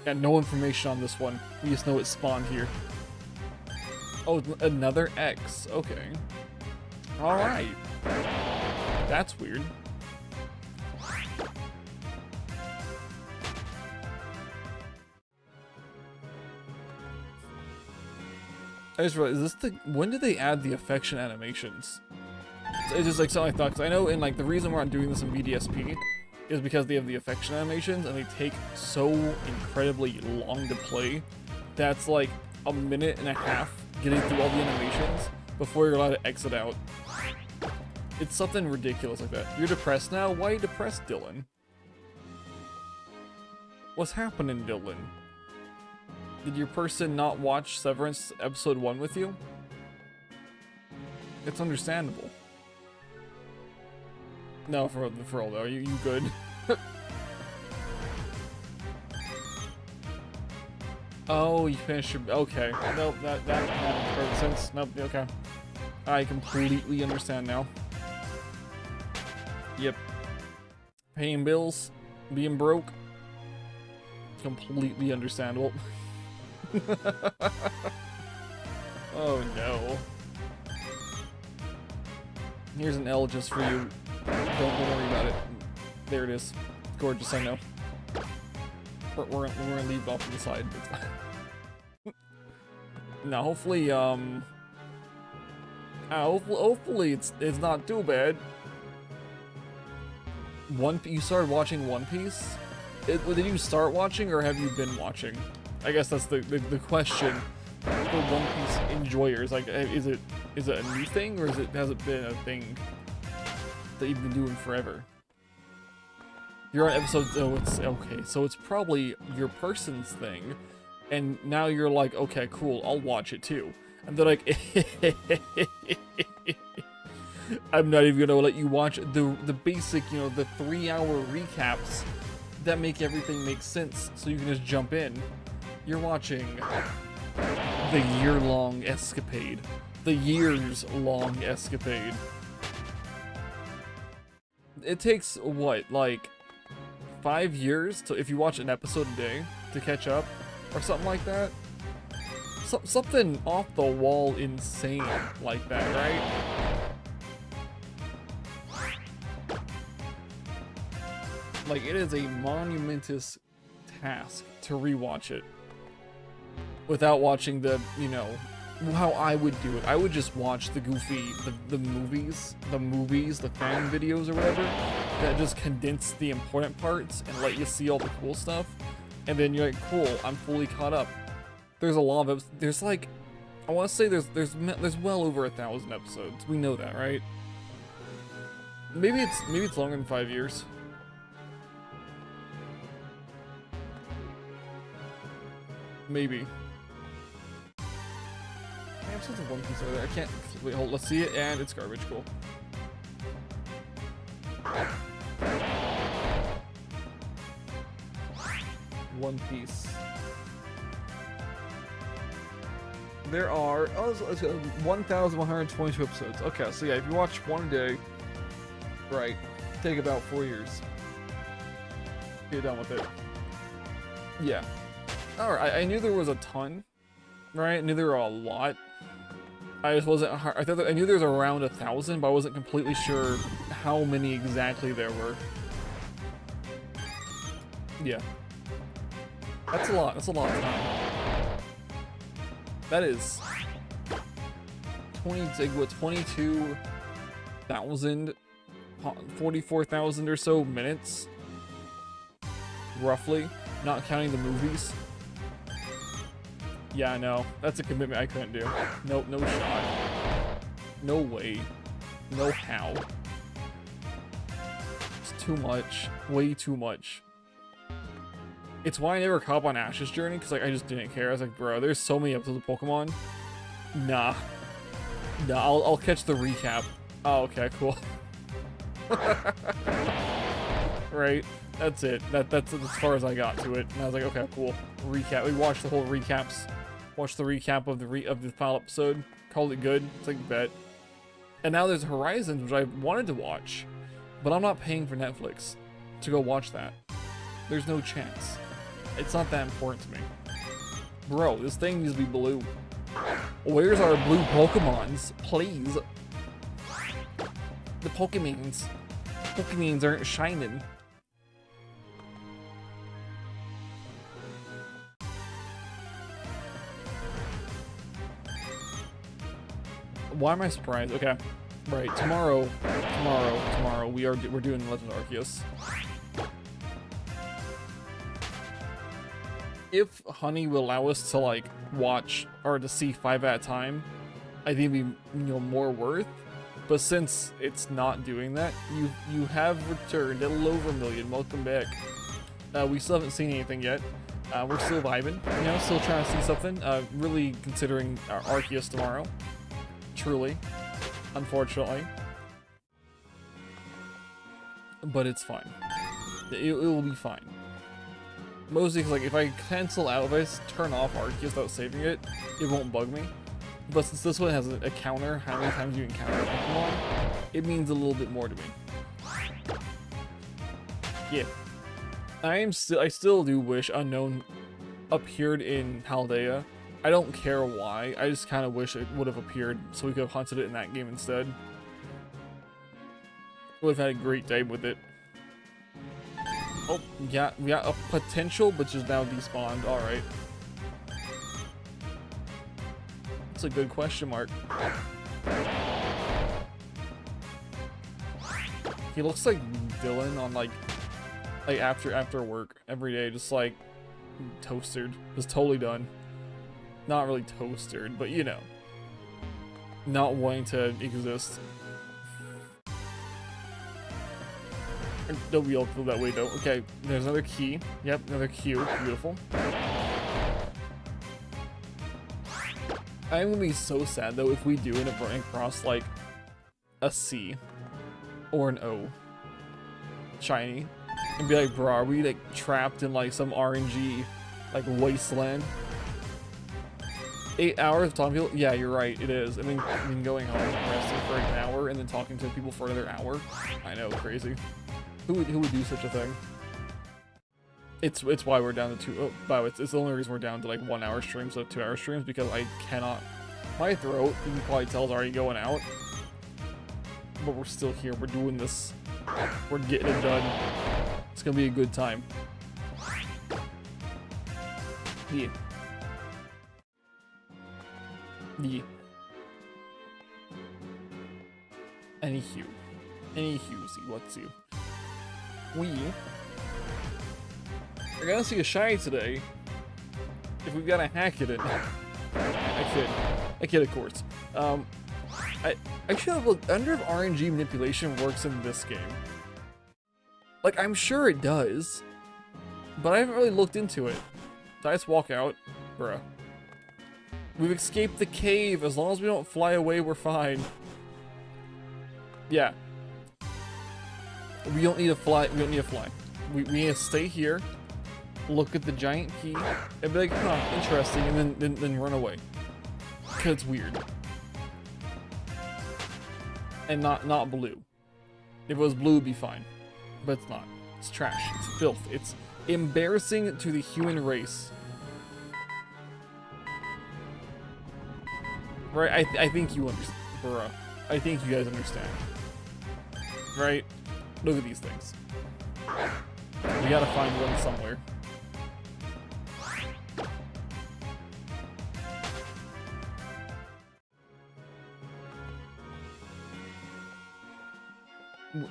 Got no information on this one. We just know it spawned here. Oh, another X. Okay. Alright. That's weird. I just realized, is this when did they add the affection animations? It's just like something I thought, because I know in like the reason we're not doing this in VDSP is because they have the affection animations and they take so incredibly long to play. That's like a minute and a half getting through all the animations before you're allowed to exit out. It's something ridiculous like that. You're depressed now? Why are you depressed, Dylan? What's happening, Dylan? Did your person not watch Severance episode 1 with you? It's understandable. No, for all though, you good? Oh, you finished your... Okay. Nope, that makes perfect sense. Nope, okay. I completely understand now. Yep. Paying bills, being broke. Completely understandable. Oh no. Here's an L just for you. Don't worry about it. There it is. Gorgeous, I know. We're gonna leave off to the side. It's fine. Now, hopefully, hopefully it's not too bad. You started watching One Piece? Did you start watching, or have you been watching? I guess that's the question for One Piece enjoyers. Like, is it a new thing, or has it been a thing that you've been doing forever? You're on episode... Oh, it's... Okay, so it's probably your person's thing, and now you're like, okay, cool, I'll watch it too. And they're like, I'm not even gonna let you watch the basic, you know, the 3-hour recaps that make everything make sense, so you can just jump in. You're watching the year-long escapade. The years-long escapade. It takes, what, like 5 years to, if you watch an episode a day, to catch up? Or something like that? Something off the wall insane like that, right? Like, it is a monumentous task to rewatch it without watching the, you know, how I would do it. I would just watch the goofy, the movies, the fan videos or whatever, that just condense the important parts and let you see all the cool stuff. And then you're like, cool, I'm fully caught up. There's a lot of, there's like, I want to say there's well over 1,000 episodes. We know that, right? Maybe it's longer than 5 years. Maybe. I have such a One Piece over there. I can't. Wait, hold. Let's see it, and it's garbage. Cool. One Piece. There are 1,122 episodes. Okay, so yeah, if you watch one a day, right, take about 4 years. Get done with it. Yeah. Alright, I knew there was a ton, right? I knew there were a lot. I just wasn't. I knew there was around 1,000, but I wasn't completely sure how many exactly there were. Yeah. That's a lot. That's a lot of time. That is 22,000, 44,000 or so minutes, roughly, not counting the movies. Yeah, I know. That's a commitment I couldn't do. Nope, no shot. No way. No how. It's too much. Way too much. It's why I never caught up on Ash's Journey, because like I just didn't care. I was like, bro, there's so many episodes of Pokemon. Nah. Nah, I'll catch the recap. Oh, okay, cool. Right? That's it. That's as far as I got to it. And I was like, okay, cool. Recap. We watched the whole recaps. Watched the recap of the final episode. Called it good. It's like, bet. And now there's Horizons, which I wanted to watch, but I'm not paying for Netflix to go watch that. There's no chance. It's not that important to me. Bro, this thing needs to be blue. Where's our blue Pokemons? Please. The Pokemons. Pokemons aren't shining. Why am I surprised? Okay, right. Tomorrow, we're doing Legend Arceus. If Honey will allow us to like watch or to see 5 at a time, I think it'd be more worth. But since it's not doing that, you have returned a little over a million. Welcome back. We still haven't seen anything yet. We're still vibing, still trying to see something. Really considering our Arceus tomorrow. Truly, unfortunately, but it's fine. It will be fine. Mostly because, like, if I cancel out, if I just turn off Arceus without saving it, it won't bug me. But since this one has a counter, how many times you encounter a Pokemon, it means a little bit more to me. Yeah. I still do wish Unown appeared in Paldea. I don't care why, I just kind of wish it would have appeared so we could have hunted it in that game instead. Would have had a great day with it. Oh, yeah, we got a potential, but just now despawned. Alright. That's a good question mark. He looks like Dylan on like after work every day, just like toasted. Just totally done. Not really toasted, but not wanting to exist. Don't we all feel that way though? Okay, there's another key. Yep, another Q. Beautiful. I'm gonna be so sad though if we do end up running across like a C or an O shiny and be like, bro, are we like trapped in like some RNG like wasteland? 8 hours of talking to people? Yeah, you're right, it is. I mean going home, resting for an hour, and then talking to people for another hour. I know, crazy. Who would do such a thing? It's why we're down to 2. Oh, by the way, it's the only reason we're down to like 1 hour streams of 2 hour streams, because I cannot. My throat, you can probably tell, is already going out. But we're still here. We're doing this. We're getting it done. It's gonna be a good time. Yeah. Yeah. Anywho, see what's you. We are gonna see a shiny today if we've got a hack it in. I kid, of course. I actually have looked. I wonder if RNG manipulation works in this game. Like, I'm sure it does, but I haven't really looked into it. Did I just walk out? Bruh. We've escaped the cave. As long as we don't fly away, we're fine. Yeah. We don't need to fly. We don't need to fly. We need to stay here, look at the giant key, and be like, huh, interesting, and then run away. Cause it's weird. And not blue. If it was blue, it'd be fine. But it's not. It's trash. It's filth. It's embarrassing to the human race. Right? I think you understand. Bruh. I think you guys understand. Right? Look at these things. We gotta find one somewhere.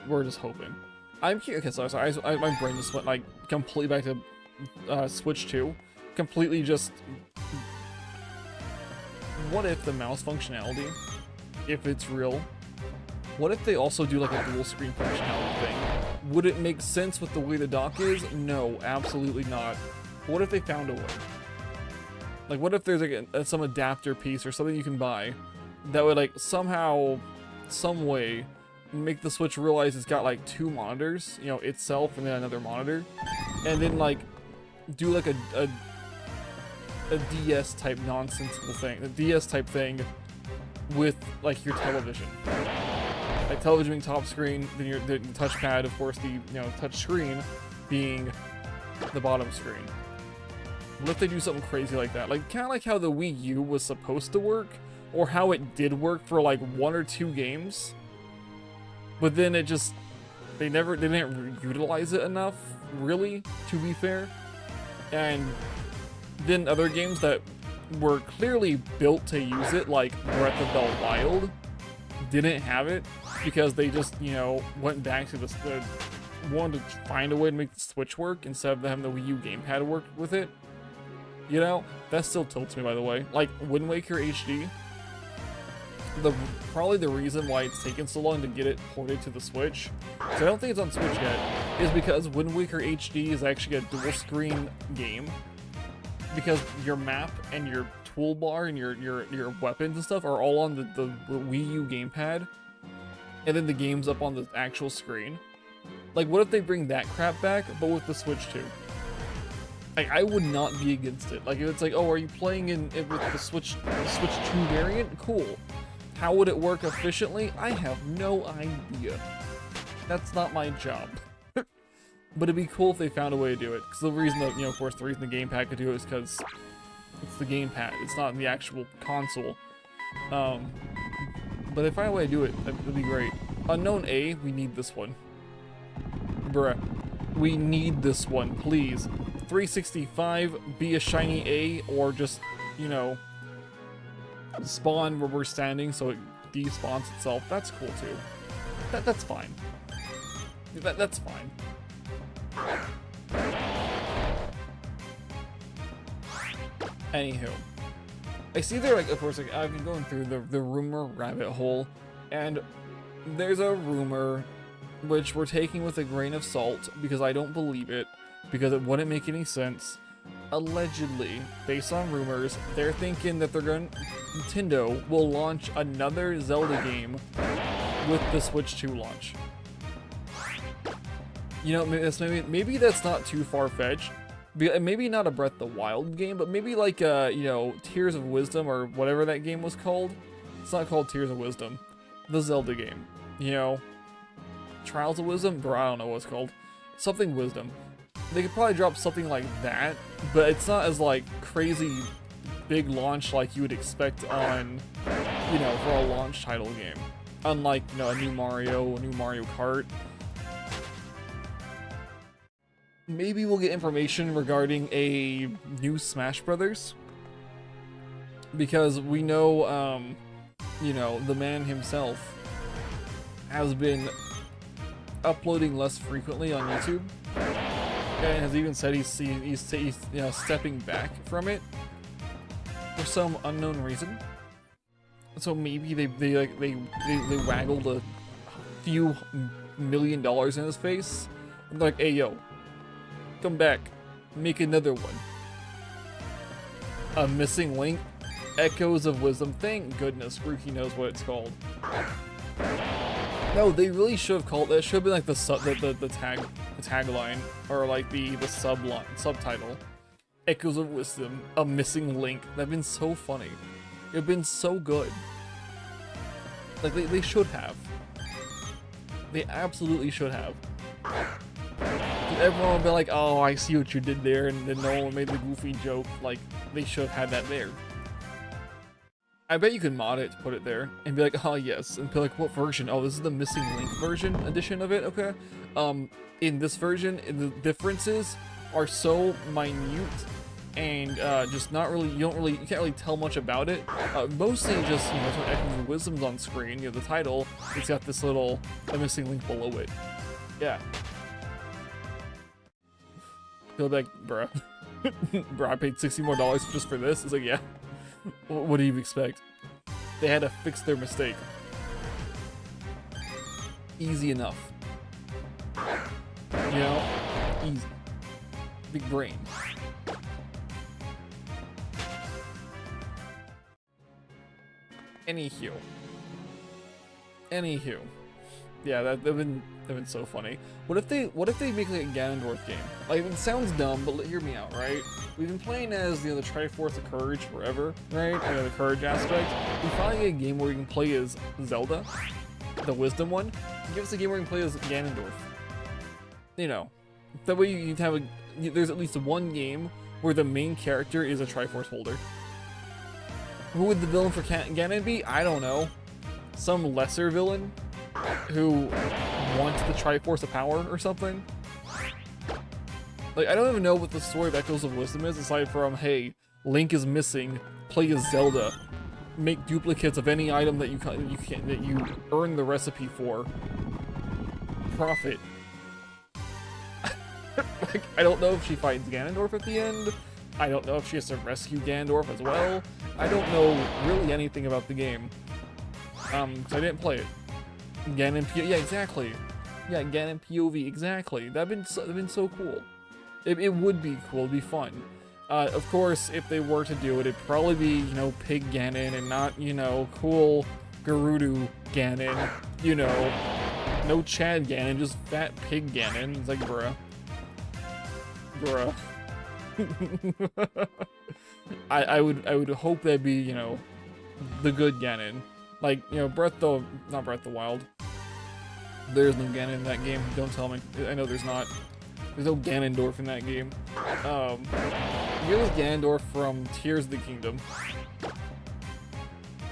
We're just hoping. I'm here. Okay, sorry. My brain just went like completely back to Switch 2. Completely just. What if the mouse functionality, if it's real, what if they also do like a dual screen functionality thing? Would it make sense with the way the dock is? No, absolutely not. What if they found a way? Like, what if there's like some adapter piece or something you can buy that would like somehow, some way, make the Switch realize it's got like 2 monitors, itself and then another monitor, and then like do like a DS type nonsensical thing, a DS type thing with like your television. Like television being top screen, then the touchpad, of course, the touch screen being the bottom screen. What if they do something crazy like that? Like kind of like how the Wii U was supposed to work, or how it did work for like 1 or 2 games. But then it just, they didn't utilize it enough, really, to be fair. And then other games that were clearly built to use it, like Breath of the Wild didn't have it because they just, you know, went back to the wanted to find a way to make the Switch work instead of having the Wii U gamepad work with it. You know, that still tilts me, by the way. Like Wind Waker HD, probably the reason why it's taken so long to get it ported to the Switch, so I don't think it's on Switch yet, is because Wind Waker HD is actually a dual screen game, because your map and your toolbar and your weapons and stuff are all on the Wii U gamepad, and then the game's up on the actual screen. Like, what if they bring that crap back, but with the Switch too? Like, I would not be against it. Like, if it's like, oh, are you playing with the Switch 2 variant? Cool. How would it work efficiently? I have no idea. That's not my job. But it'd be cool if they found a way to do it. Because the reason that, you know, of course, the reason the gamepad could do it is because it's the gamepad. It's not the actual console. But if they find a way to do it, that'd be great. Unown A, we need this one. Bruh. We need this one, please. 365, be a shiny A, or just, you know, spawn where we're standing so it despawns itself. That's cool too. That's fine. That's fine. Anywho, I see there, like, of course, like, I've been going through the rumor rabbit hole, and there's a rumor which we're taking with a grain of salt because I don't believe it, because it wouldn't make any sense. Allegedly, based on rumors, they're thinking that Nintendo will launch another Zelda game with the Switch 2 launch. You know, maybe that's not too far-fetched. Maybe not a Breath of the Wild game, but maybe like, you know, Tears of Wisdom or whatever that game was called. It's not called Tears of Wisdom. The Zelda game. You know, Trials of Wisdom? Bro, I don't know what it's called. Something Wisdom. They could probably drop something like that, but it's not as, like, crazy big launch like you would expect on, you know, for a launch title game. Unlike, you know, a new Mario Kart. Maybe we'll get information regarding a new Smash Brothers. Because we know, you know, the man himself has been uploading less frequently on YouTube. And has even said he's you know, stepping back from it for some unknown reason. So maybe they waggled a few $1 million in his face. And they're like, hey yo, come back, make another one. A Missing Link, Echoes of Wisdom. Thank goodness Rookie knows what it's called. No, they really should have called that. Should have been like the tagline, or like the subtitle. Echoes of Wisdom, A Missing Link. That'd been so funny. It'd been so good. Like they should have. They absolutely should have. Everyone would be like, "Oh, I see what you did there," and then no one made the goofy joke. Like they should have had that there. I bet you can mod it to put it there and be like, oh yes, and be like, what version? Oh, this is the Missing Link version edition of it, okay? In this version, the differences are so minute and just not really, you can't really tell much about it. Mostly just, you know, it's Echoes of Wisdom's on screen, you know, the title, it's got this little A Missing Link below it. Yeah. Feel like, bruh. Bruh, I paid $60 more just for this? It's like, yeah. What do you expect? They had to fix their mistake. Easy enough. You know? Easy. Big brain. Anywho. Yeah, that'd been so funny. What if they make like a Ganondorf game? Like, it sounds dumb, but hear me out, right? We've been playing as, you know, the Triforce of Courage forever, right? You know, the courage aspect. We finally get a game where we can play as Zelda, the Wisdom one. Give us a game where we can play as Ganondorf. You know, that way you can have there's at least one game where the main character is a Triforce holder. Who would the villain for Ganon be? I don't know. Some lesser villain who wants the Triforce of Power or something. Like, I don't even know what the story of Echoes of Wisdom is, aside from, hey, Link is missing. Play as Zelda. Make duplicates of any item that you earn the recipe for. Profit. Like, I don't know if she fights Ganondorf at the end. I don't know if she has to rescue Ganondorf as well. I don't know really anything about the game. 'Cause I didn't play it. Ganon yeah, exactly. Yeah, Ganon POV, exactly. That'd been so cool. It would be cool, it'd be fun. Of course, if they were to do it, it'd probably be, you know, Pig Ganon and not, you know, cool Gerudo Ganon. You know, no Chad Ganon, just fat Pig Ganon. It's like, bruh. Bruh. I would hope that'd be, you know, the good Ganon. Like, you know, not Breath of the Wild. There's no Ganon in that game, don't tell me. I know there's not. There's no Ganondorf in that game. Give us Ganondorf from Tears of the Kingdom.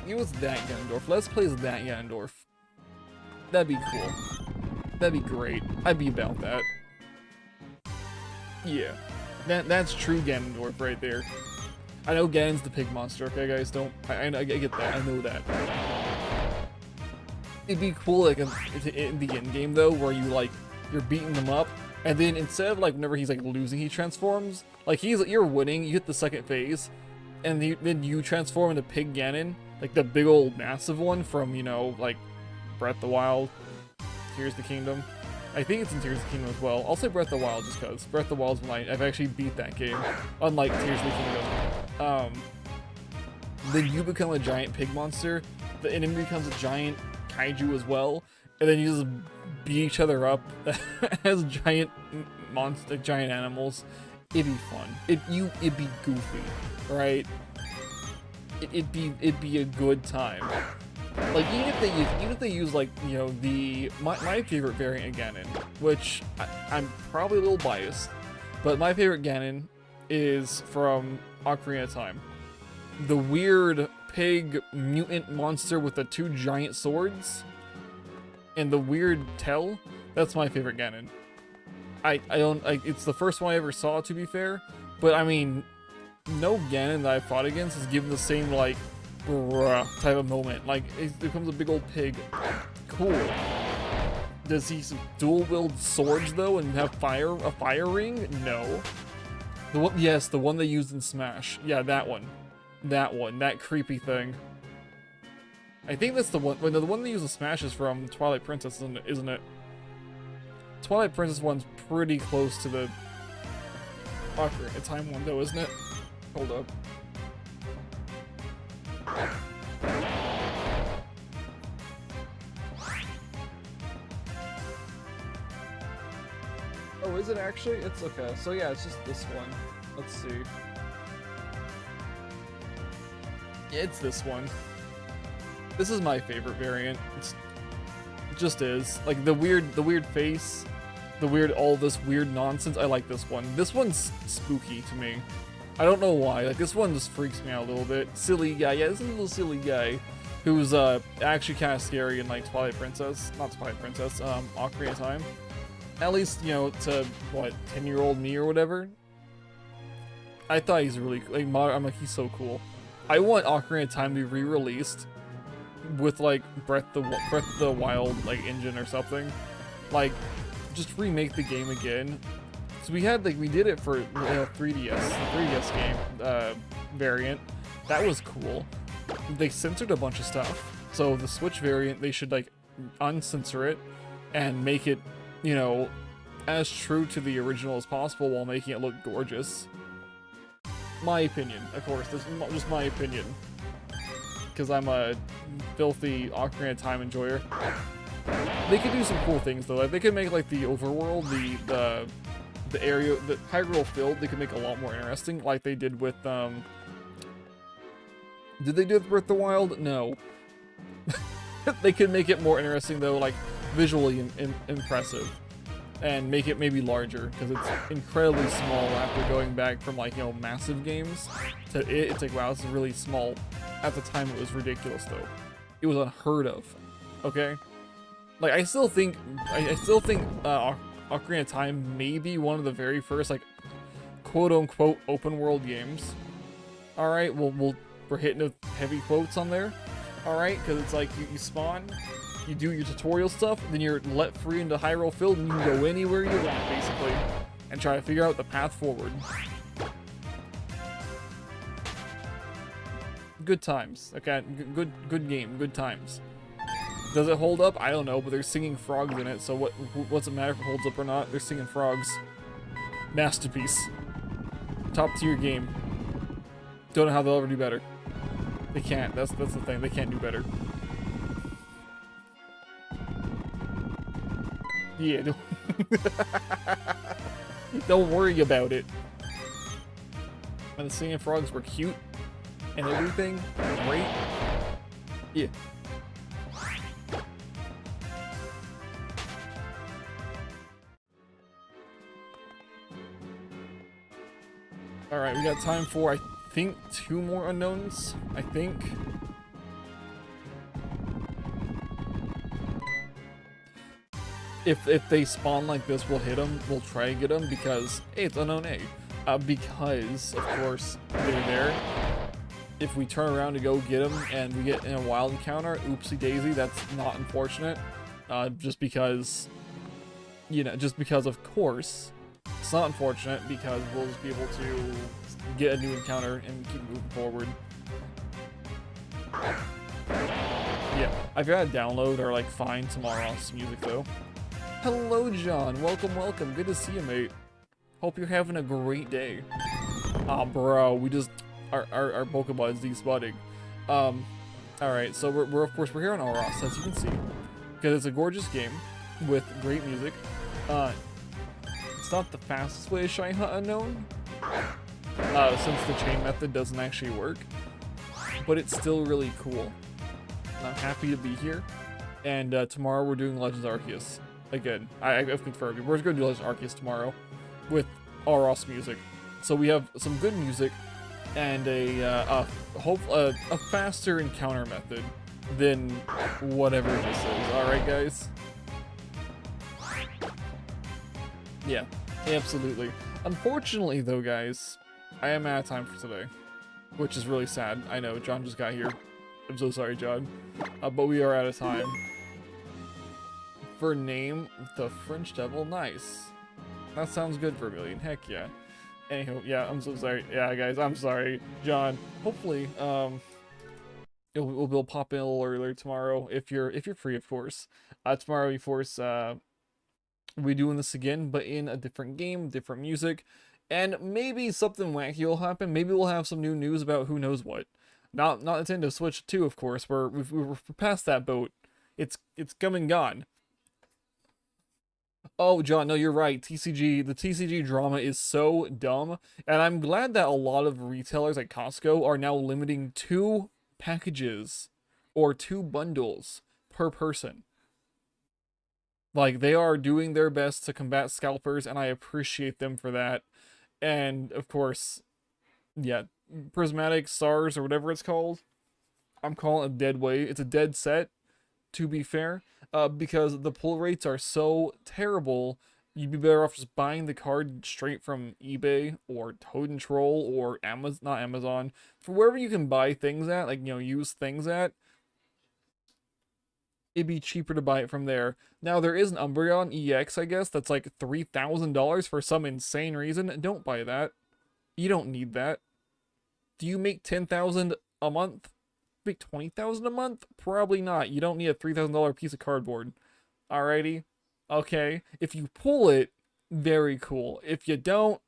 Give us that Ganondorf. Let's play as that Ganondorf. That'd be cool. That'd be great. I'd be about that. Yeah. That's true Ganondorf right there. I know Ganon's the pig monster, okay guys? Don't... I get that. I know that. It'd be cool, like, in the end game, though, where you, like, you're beating them up, and then instead of, like, whenever he's, like, losing, he transforms. Like, you're winning, you hit the second phase, and then you transform into Pig Ganon, like, the big old massive one from, you know, like, Breath of the Wild, Tears of the Kingdom. I think it's in Tears of the Kingdom as well. I'll say Breath of the Wild just because. Breath of the Wild's when I've actually beat that game, unlike Tears of the Kingdom. Then you become a giant pig monster, the enemy becomes a giant kaiju as well, and then you just beat each other up as giant giant animals. It'd be fun. It'd be goofy, right? It'd be a good time. Like, even if they use like, you know, my favorite variant of Ganon, which I'm probably a little biased, but my favorite Ganon is from Ocarina of Time. The weird pig mutant monster with the two giant swords and the weird tail. That's my favorite Ganon. It's the first one I ever saw, to be fair, but I mean, no Ganon that I fought against is given the same, like, bruh type of moment. Like, it becomes a big old pig. Cool. Does he dual wield swords though and have a fire ring? No. Yes, the one they used in Smash. Yeah, that one. That creepy thing. I think that's the one. Well, the one they use in Smash is from Twilight Princess, isn't it? Twilight Princess one's pretty close to the Ocarina of Time one though, isn't it? Hold up. Oh, is it actually? It's okay. So yeah, it's just this one. Let's see. Yeah, it's this one. This is my favorite variant. It just is. Like, the weird face, all this weird nonsense. I like this one. This one's spooky to me. I don't know why. Like, this one just freaks me out a little bit. Silly guy. Yeah, this is a little silly guy who's actually kind of scary in, like, Twilight Princess. Not Twilight Princess, Ocarina of Time. At least, you know, to, what, 10-year-old me or whatever? I thought he's really, like, I'm like, he's so cool. I want Ocarina of Time to be re-released with, like, Breath of the Wild, like, engine or something. Like, just remake the game again. So we did it for, you know, 3DS, the 3DS game variant. That was cool. They censored a bunch of stuff. So the Switch variant, they should, like, uncensor it and make it, you know, as true to the original as possible while making it look gorgeous. My opinion, of course. This is just my opinion. Because I'm a filthy Ocarina of Time enjoyer. They could do some cool things, though. Like, they could make, like, the overworld, the area, the Hyrule Field, they could make a lot more interesting, like they did with, Did they do it with Breath of the Wild? No. They could make it more interesting, though, like, visually impressive. And make it maybe larger, because it's incredibly small after going back from, like, you know, massive games to it. It's like, wow, this is really small. At the time, it was ridiculous, though. It was unheard of. Okay? Like, I still think Ocarina of Time may be one of the very first, like, quote-unquote open-world games. All right, we're hitting with heavy quotes on there. All right, because it's like you spawn, you do your tutorial stuff, then you're let free into Hyrule Field, and you can go anywhere you want, basically, and try to figure out the path forward. Good times. Okay, good game. Good times. Does it hold up? I don't know, but they're singing frogs in it, so what's it matter if it holds up or not? They're singing frogs. Masterpiece. Top tier game. Don't know how they'll ever do better. They can't. That's the thing. They can't do better. Yeah. Don't worry about it. And the singing frogs were cute and everything. Great. Yeah. Alright, we got time for, I think, 2 more unknowns. I think. If they spawn like this, we'll hit them. We'll try and get them because, hey, it's unknown A. Because, of course, they're there. If we turn around to go get them and we get in a wild encounter, oopsie daisy, that's not unfortunate. Just because, you know, just because, of course, it's not unfortunate because we'll just be able to get a new encounter and keep moving forward. Yeah, I've got to download or like find some Ross music though. Hello, John. Welcome, welcome. Good to see you, mate. Hope you're having a great day. Ah, bro, we just our Pokeball's despotting. Alright, so we're of course we're here on Ross, as you can see, because it's a gorgeous game with great music. It's not the fastest way to shiny hunt unknown, since the chain method doesn't actually work, but it's still really cool. And I'm happy to be here. And tomorrow we're doing Legends Arceus. Again, I've confirmed it. We're going to do Legends Arceus tomorrow with Ross music. So we have some good music and a faster encounter method than whatever this is. All right, guys. Yeah, absolutely. Unfortunately, though, guys, I am out of time for today, which is really sad. I know, John just got here. I'm so sorry, John. But we are out of time. For name, the French Devil, nice. That sounds good, Vermilion. Heck yeah. Anywho, yeah, I'm so sorry. Yeah, guys, I'm sorry, John. Hopefully, we'll pop in a little earlier tomorrow if you're free, of course. Tomorrow, of course, we'll be doing this again, but in a different game, different music, and maybe something wacky will happen. Maybe we'll have some new news about who knows what. Not Nintendo Switch 2, of course. We're past that boat. It's come and gone. Oh, John, no, you're right. The TCG drama is so dumb, and I'm glad that a lot of retailers like Costco are now limiting 2 packages or 2 bundles per person. Like, they are doing their best to combat scalpers, and I appreciate them for that. And, of course, yeah, Prismatic Stars, or whatever it's called, I'm calling it a dead weight. It's a dead set, to be fair, because the pull rates are so terrible. You'd be better off just buying the card straight from eBay or Toad and Troll or Amazon, not Amazon, for wherever you can buy things at, like, you know, use things at. It'd be cheaper to buy it from there. Now, there is an Umbreon EX, I guess, that's like $3,000 for some insane reason. Don't buy that. You don't need that. Do you make $10,000 a month? Make $20,000 a month? Probably not. You don't need a $3,000 piece of cardboard. Alrighty? Okay. If you pull it, very cool. If you don't,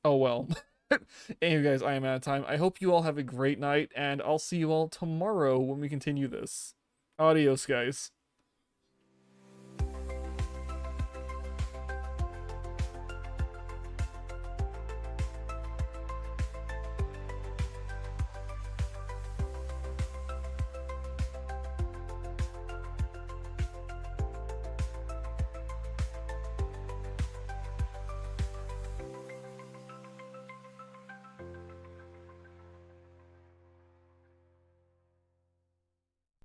oh well. Anyway, guys, I am out of time. I hope you all have a great night, and I'll see you all tomorrow when we continue this. Adios, guys.